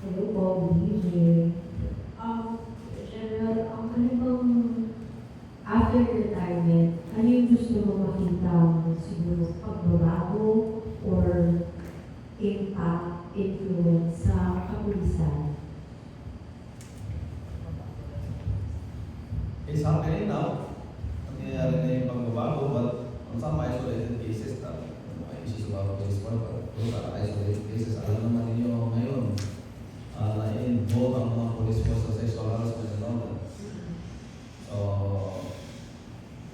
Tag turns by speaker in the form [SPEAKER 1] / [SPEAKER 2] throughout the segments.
[SPEAKER 1] Hello po, good evening. General, ano bang after retirement, ano yung gusto mo makita siguro pagbabago or impact, influence sa kapulisan?
[SPEAKER 2] It's happening now. Nangyayari na yung pagbabago, but on some isolated cases, may issues about police work, but those are isolated cases. Alam naman ninyo ngayon, na-involve ang mga police force sa sexual harassment and all that. So,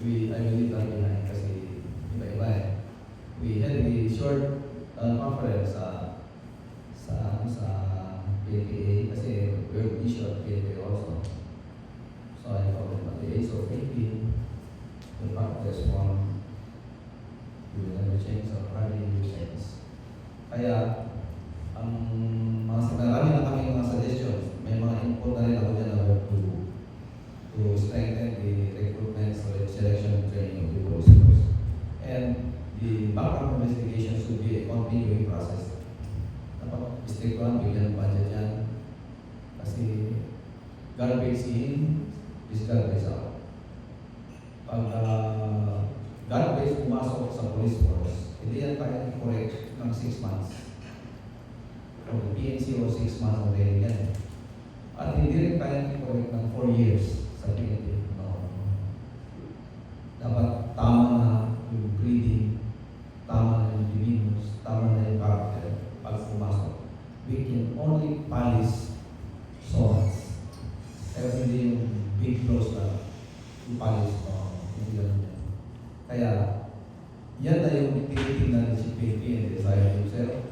[SPEAKER 2] I believe that behind kasi iba-iba eh. We had a short conference sa PNPA kasi we're issue at PNPA also. So I told them at the age of 18, the practice one, we will never change or hardly use sense. Kaya, ang marami na kami mga suggestions, may mga input na rin ako dyan na to strengthen the recruitment, selection, and training of the police force. And the background investigation should be a continuing process. Dapat stick lang, bigyan ng budget yan. Kasi garbage in, is garbage out. Pag garbage pumasok sa police force, hindi yan kaya i-correct ng 6 months. From the PNC or 6 months ang training yan. At hindi rin kaya i-correct ng 4 years sa PNP. No. Dapat tama na yung breeding, tama na yung demeanors, tama na yung character pag pumasok. We can only polish swords. Pero hindi yung big blows na ipalis o hindi ganun yan. Kaya, yan na yung tinitingnan si PNP and desire himself.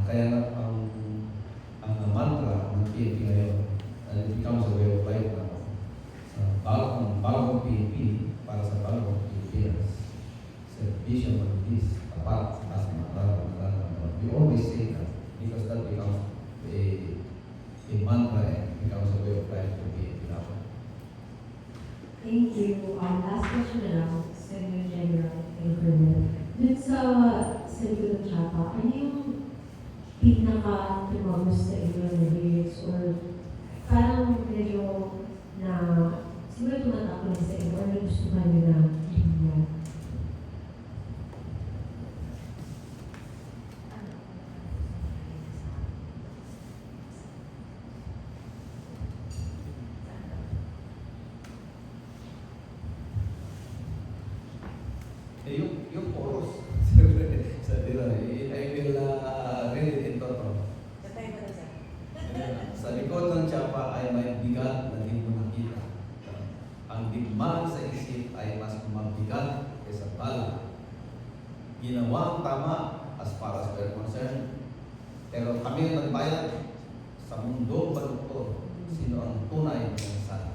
[SPEAKER 2] Kaya nga ang mantra ng PNP ngayon, and it becomes a way of life na bagong PNP para sa bagong Pilipinas. Sa vision of this, tapat, as we always say that because that becomes a mantra and becomes a way of life to be in Pilipinas.
[SPEAKER 1] Thank you. Last question na lang, Senator General Increment. Dun sa Senator Chapa, ano yung pinaka-tumagos sa inyo na lyrics or parang medyo na siguro tumatakot sa inyo or nagustuhan nyo na linya?
[SPEAKER 2] Yung chorus, siyempre, sabi na, I will read it in toto. Sa likod ng tsapa ay may bigat na di mo nakita. Ang digmaan sa isip ay mas mabigat kaysa bala. Ginawang tama as far as we're concerned. Pero kami ang nagbayad sa mundong balukto. Sino ang tunay na mensahe?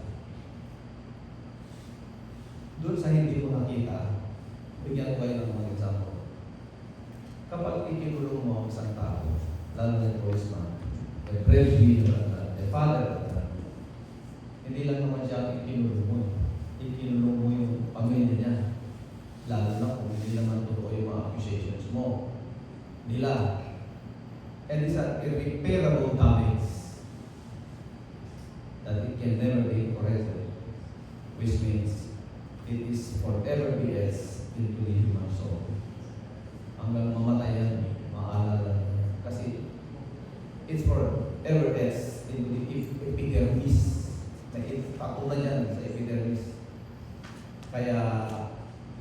[SPEAKER 2] Doon sa hindi mo nakita, bigyan ko kayo ng mga example. Kapag ikinulong mo ang isang tao, lalo na yung policeman, a breadwinner, a father, hindi lang naman siya ikinulong mo. Ikinulong mo yung pamilya niya. Lalo na kung hindi naman totoo yung mga accusations mo. Nila. And it's an irreparable damage that it can never be corrected. Which means, it is forever BS into the human soul. Hanggang mamatay yan, maalala. Kasi it's forever S into the epidermis. Patulan yan sa epidermis. Kaya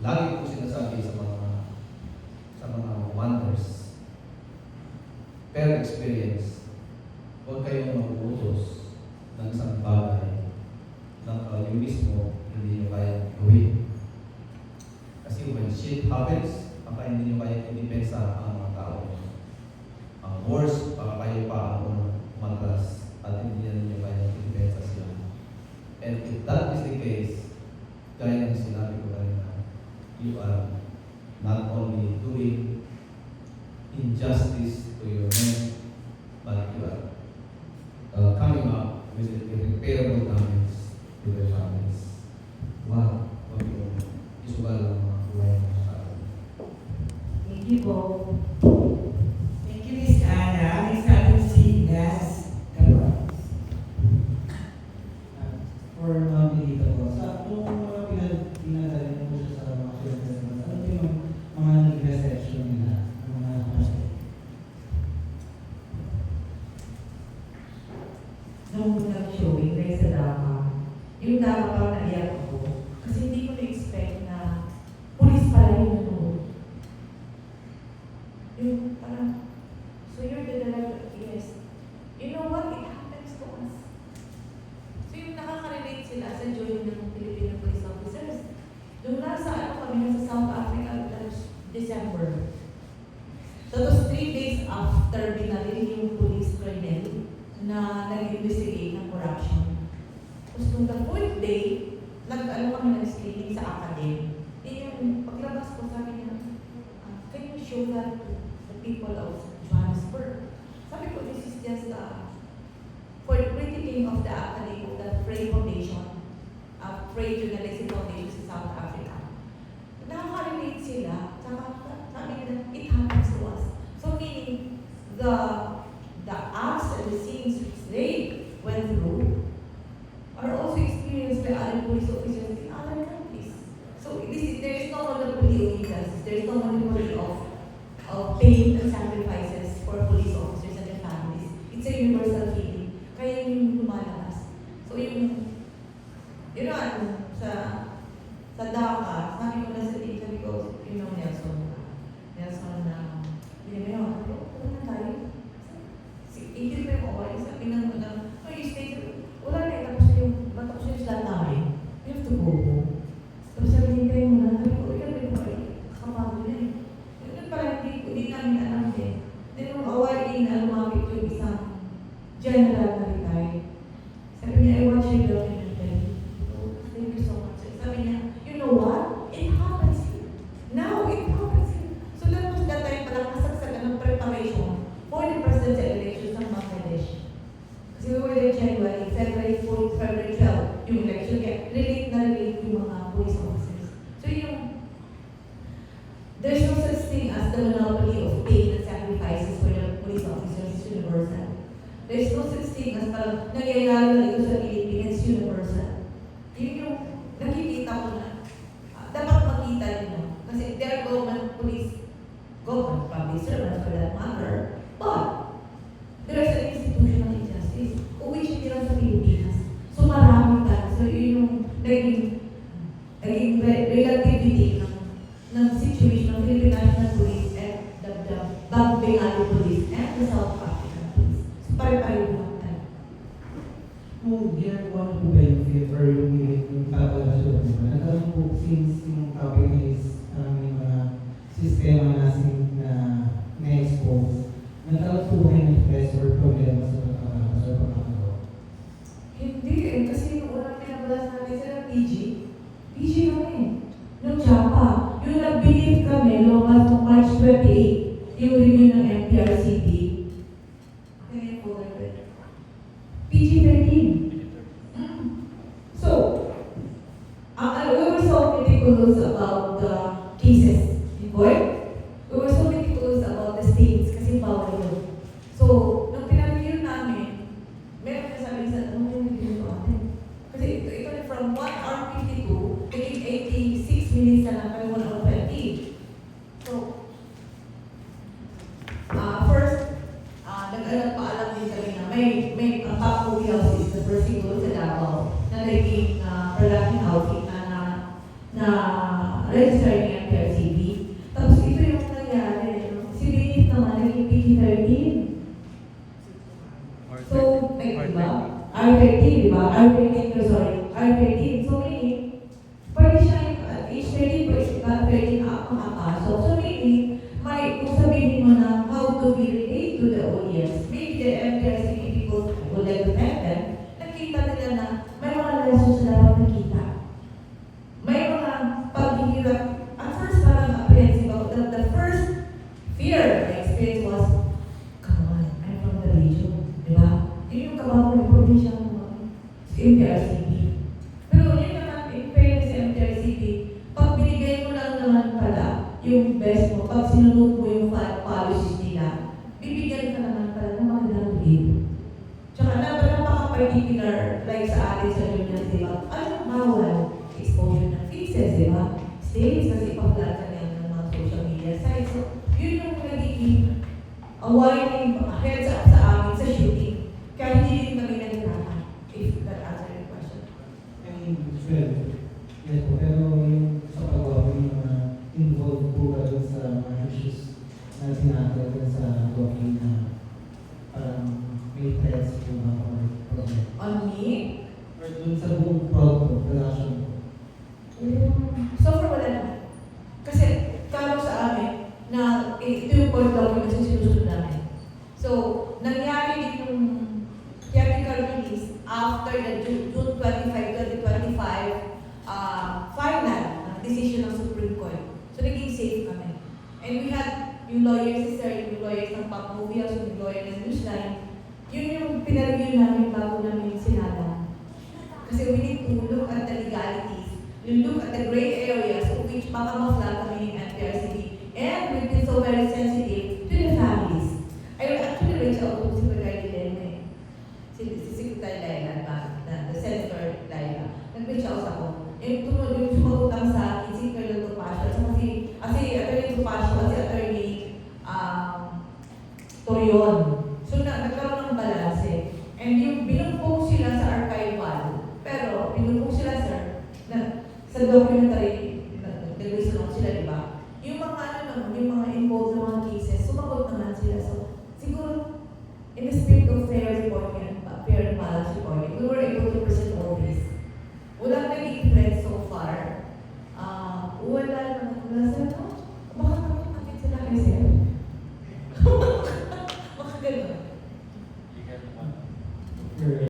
[SPEAKER 2] lagi ko sinasabi sa mga wonders, per experience, huwag kayong mag-uutos ng isang bagay na kayo mismo hindi nyo kaya gawin. Kasi when shit happens, baka hindi nyo kaya i-depensa ang mga tao. Ang worst, baka kayo pa ang umatras at hindi nyo kaya i-depensa sila. And if that is the case, gaya ng sinabi ko kanina, you are not only doing injustice to your men, but you are coming up with irreparable damage to their families. Wow, wag yung isugal ang mga buhay ng mga tao.
[SPEAKER 1] Thank you po.
[SPEAKER 3] Thank you, Miss Anna. May sabi nung nag-showing kayo sa Dama. Yung Dama parang naiyak ako. Kasi hindi ko na-expect na pulis pala yung nanonood. Yung parang, so you're the director, yes. You know what? It happens to us. So yung nakaka-relate sila sa joining ng Filipino police officers. Nung nasa kami nasa South Africa last December. So it was 3 days after binalin yung police colonel na nag-investigate ng corruption. Tapos nung the 4th day, kami nag-screening sa academy. Yung paglabas ko, sabi niya, can you show that to the people of Johannesburg? Sabi ko, this is just for the critiquing of the academy of the Frey Foundation, Frey Journalism Foundation sa South Africa. Nakaka-relate sila, saka sabi nila, it happens to us. So meaning, the acts and the scenes which they went through are also experienced by other police officers in other countries. So there is no monopoly of injustice, there is no monopoly of pain and sacrifices for police officers and their families. It's a universal feeling. Kaya yung lumalabas. So yung, sa Dhaka, sabi ko na sa team, sabi ko, Nelson na, binibayaw, sabi ko, wala na tayo. Itin pa yung okay, sabi na, no, you stay, wala na, tapos yung slot namin, we have to go home. Tapos sabi nintay mo na, sabi ko, may kumari, kapagod na eh. Yun pala, hindi namin alam din. Then nung awarding na lumapit yung isang general na retired, sabi niya, I watch your documentary. Thank you so much. Sabi niya, you know what? It happens here. Now, it happens here. So that was that time palang kasagsagan ng preparation for the presidential elections ng Bangladesh. Kasi we were there January, February 4, February 12, yung election, kaya relate yung mga police officers. So there's no such thing as the monopoly of pain and sacrifices for the police officers. It's universal. There's no such thing as parang nangyayari na ito sa Pilipinas. It's universal. Yun yung nakikita ko na dapat makita nyo. Kasi there are government public servants for that matter, but there is an institutional injustice which hindi lang sa Pilipinas. So maraming tayo. So yun yung naging relativity ng situation ng Philippine National Police and the Bengali Police and the South African Police. So pare-pareho lang tayo.
[SPEAKER 4] Kung ginagawa mo po ba yung favor yung papalabas ko po ba? Nagkaroon po since yung topic is yung mga sistema natin na na-expose, nagkaroon po kayo ng stress or problema sa pagkakakas or pagkakagawa?
[SPEAKER 3] Hindi eh, kasi yung unang pinabalas natin sila PG kami. Nung Chapa, yung nag-believe kami, lumabas ng March 28, yung review ng MPRCP. Ano yung folder? PG-13. So, we were so meticulous about the cases in court. We were so meticulous about the states kasi bawal yun. So, nung pinag-review namin, meron na sabi sa ano yung review natin. Kasi ito from 1 hour 52, naging 86 minutes na lang kami 1 hour 20. So, first, nag-paalam din kami na may Top Movie House is the first siguro sa Davao na naging production housing na register ng MPRCB. Tapos ito yung nangyari, si Benit naman naging PG-13. So, diba? R13, diba? R13. So, meaning, pwede siya yung age 13, pwede makapasok. So, meaning, kung sabihin mo na how to be relate to the audience, maybe the MPRCB people would like to tell them, nakita nila na may mga lessons na dapat nakita. May mga paghihirap. At first, parang apprehensive ako. The first fear I experienced was, come on, I'm from the region. Diba? Yun yung kabago ng probinsya ng MPRCB. Pero yun naman, in fairness sa MPRCB, pag binigay mo lang naman pala yung best mo, pag sinunod mo yung policies nila, bibigyan ka naman pala ng magandang lead. Tsaka napaka-particular, like sa atin sa Union, diba? Anong bawal? Exposure ng faces, diba? States, kasi pag-vlog ka ng mga social media sites. So, yun yung nagiging warning heads up sa amin sa shooting. Kaya hindi din kami nagirahan, if that answers your question.
[SPEAKER 4] I mean, well, yes po, pero yung sa pagawa po yung mga involved po ba dun sa mga issues na tinatawag sa document na parang may threats po ba or problem?
[SPEAKER 3] On me,
[SPEAKER 4] Or dun sa buong production po?
[SPEAKER 3] so far wala naman. Kasi tawag sa amin na ito yung core document yung sinusunod namin. So, nangyari din yung theatrical release after the June 25, 2025 final decision ng Supreme Court. So, naging safe kami. And we had yung lawyers, yung lawyers ng Pop Movie House, yung lawyer ng Newsline, yun yung pinareview namin bago namin sinada. Kasi we need to look at the legalities, we look at the gray areas of which baka ma-flag kami ng NPRCB. And we've been so very sensitive to the families. I will actually reach out to Secretary Lene, si Secretary Laila, the Senator Laila. Nag-reach out ako. Yung sumagot lang sa akin, si Colonel Topacio, kasi Attorney Topacio, kasi Attorney Torion. So, nagkaroon ng balanse. And yung binumpong sila sa archival, pero binumpong sila, sir, na, sa documentary